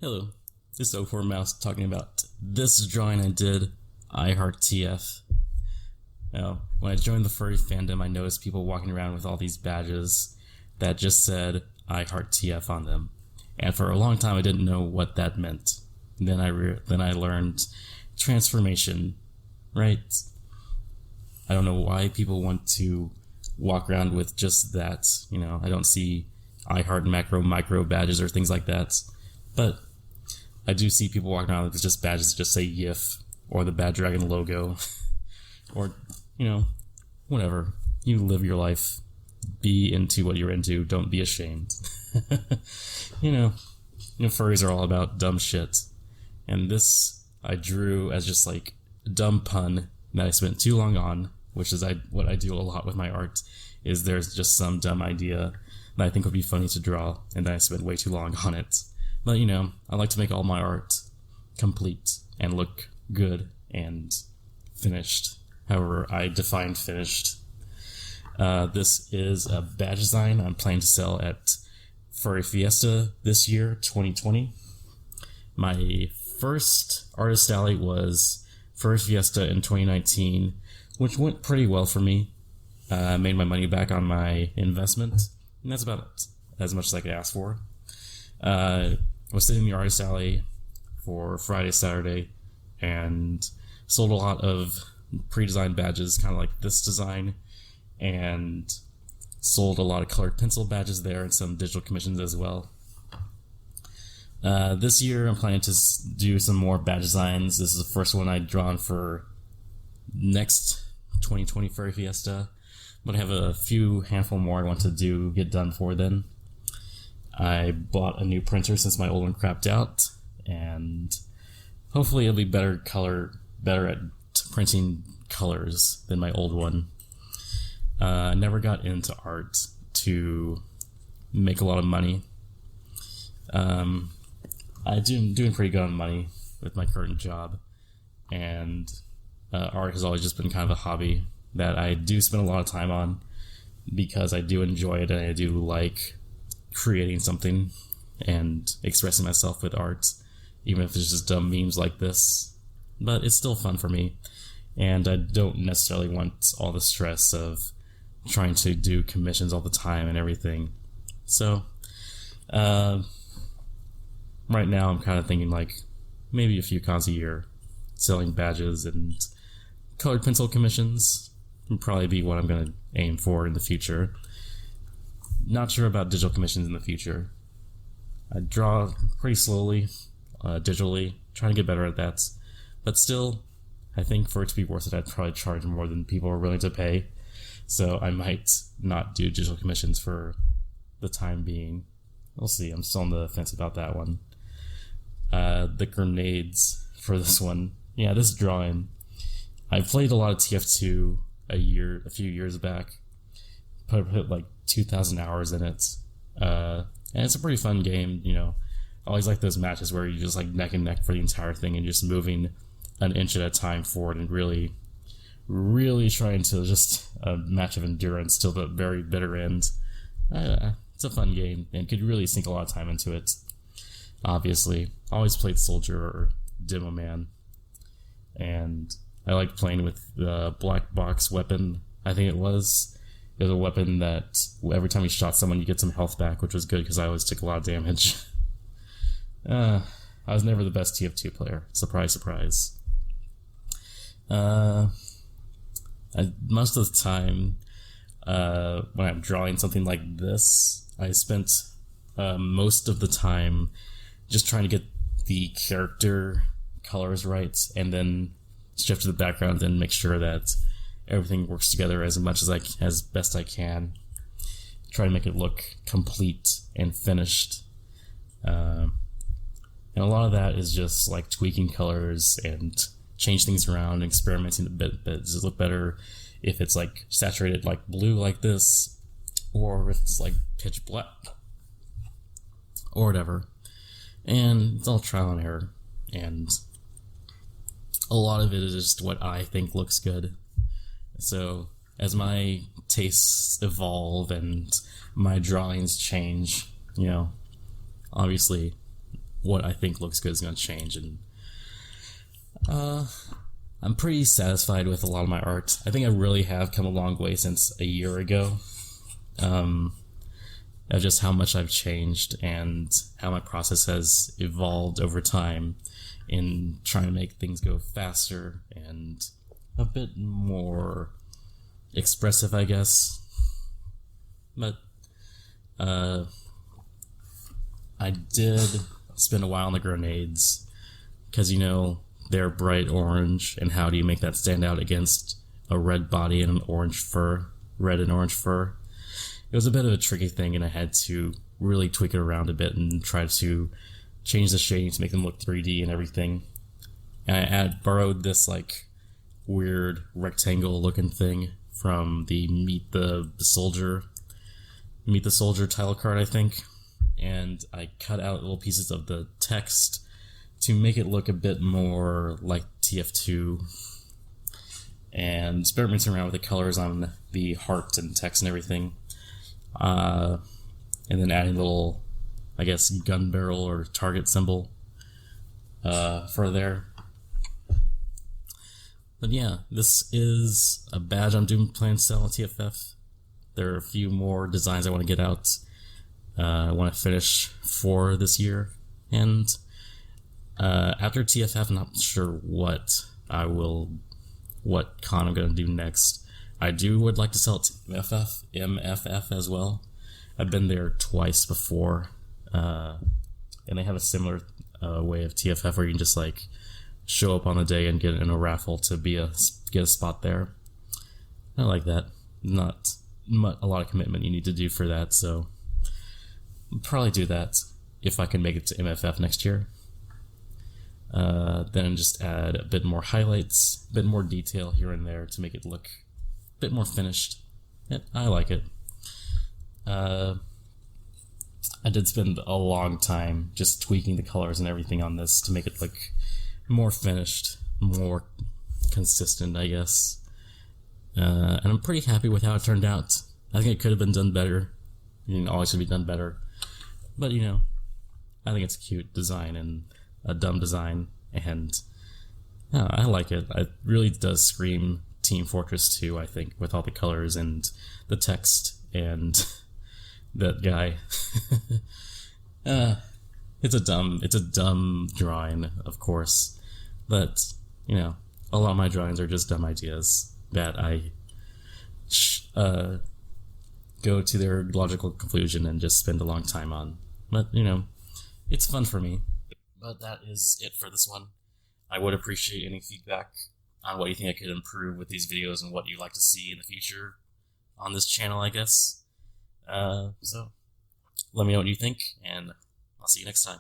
Hello, this is Ohfour Mouse talking about this drawing I did, I Heart TF. Now, when I joined the furry fandom, I noticed people walking around with all these badges that just said I Heart TF on them. And for a long time I didn't know what that meant. And then I learned transformation, right? I don't know why people want to walk around with just that. I don't see I Heart macro micro badges or things like that. But I do see people walking around with just badges that just say YIF or the Bad Dragon logo or, whatever. You live your life. Be into what you're into. Don't be ashamed. Furries are all about dumb shit. And this I drew as just like a dumb pun that I spent too long on, which is what I do a lot with my art, is there's just some dumb idea that I think would be funny to draw, and then I spent way too long on it. But, I like to make all my art complete and look good and finished. However, I define finished. This is a badge design I'm planning to sell at Furry Fiesta this year, 2020. My first artist alley was Furry Fiesta in 2019, which went pretty well for me. I made my money back on my investment, and that's about as much as I could ask for. I was sitting in the artist alley for Friday, Saturday, and sold a lot of pre-designed badges, kind of like this design, and sold a lot of colored pencil badges there and some digital commissions as well. This year I'm planning to do some more badge designs. This is the first one I've drawn for next 2020 Furry Fiesta, but I have a handful more I want to get done for then. I bought a new printer since my old one crapped out, and hopefully it'll be better at printing colors than my old one. I never got into art to make a lot of money. I'm doing pretty good on money with my current job, and art has always just been kind of a hobby that I do spend a lot of time on because I do enjoy it and I do like creating something and expressing myself with art, even if it's just dumb memes like this. But it's still fun for me, and I don't necessarily want all the stress of trying to do commissions all the time and everything. So right now I'm kind of thinking like maybe a few cons a year, selling badges and colored pencil commissions would probably be what I'm going to aim for in the future. Not sure about digital commissions in the future. I draw pretty slowly, digitally, trying to get better at that. But still, I think for it to be worth it, I'd probably charge more than people are willing to pay. So I might not do digital commissions for the time being. We'll see. I'm still on the fence about that one. The grenades for this one. Yeah, this drawing. I played a lot of TF2 a few years back. Put like 2,000 hours in it. And it's a pretty fun game, I always like those matches where you're just like neck and neck for the entire thing and just moving an inch at a time forward and really, really trying to just a match of endurance till the very bitter end. It's a fun game and could really sink a lot of time into it. Obviously, I always played Soldier or Demo Man, and I liked playing with the black box weapon. I think it was a weapon that every time you shot someone you get some health back, which was good because I always took a lot of damage. I was never the best TF2 player. Surprise, surprise. Most of the time, when I'm drawing something like this, I spent most of the time just trying to get the character colors right, and then shift to the background and make sure that everything works together as best I can. Try to make it look complete and finished. And a lot of that is just like tweaking colors and change things around, experimenting a bit. Does it look better if it's like saturated like blue like this, or if it's like pitch black, or whatever. And it's all trial and error, and a lot of it is just what I think looks good. So as my tastes evolve and my drawings change, obviously what I think looks good is going to change, and I'm pretty satisfied with a lot of my art. I think I really have come a long way since a year ago, of just how much I've changed and how my process has evolved over time in trying to make things go faster and a bit more expressive, I guess. But I did spend a while on the grenades because, you know, they're bright orange, and how do you make that stand out against a red body and an orange fur, red and orange fur? It was a bit of a tricky thing, and I had to really tweak it around a bit and try to change the shading to make them look 3D and everything. And I borrowed this like weird rectangle looking thing from the Meet the Soldier title card, I think, and I cut out little pieces of the text to make it look a bit more like TF2, and experimenting around with the colors on the heart and text and everything, and then adding a little, I guess, gun barrel or target symbol for there. But yeah, this is a badge I'm doing plan to sell on TFF. There are a few more designs I want to get out. I want to finish 4 this year, and after TFF, I'm not sure what con I'm going to do next. I would like to sell it to MFF as well. I've been there twice before, and they have a similar way of TFF where you can just like show up on the day and get in a raffle to get a spot there. I like that. Not a lot of commitment you need to do for that, so I'll probably do that if I can make it to MFF next year. Then just add a bit more highlights, a bit more detail here and there to make it look a bit more finished. Yeah, I like it. I did spend a long time just tweaking the colors and everything on this to make it look more finished, more consistent, I guess. And I'm pretty happy with how it turned out. I think it could have been done better. You know, always should be done better. But, you know, I think it's a cute design and a dumb design, and I like it. It really does scream Team Fortress 2, I think, with all the colors and the text and that guy. It's a dumb drawing, of course, but, you know, a lot of my drawings are just dumb ideas that I go to their logical conclusion and just spend a long time on. But, you know, it's fun for me. But that is it for this one. I would appreciate any feedback on what you think I could improve with these videos and what you'd like to see in the future on this channel, I guess. So, let me know what you think, and I'll see you next time.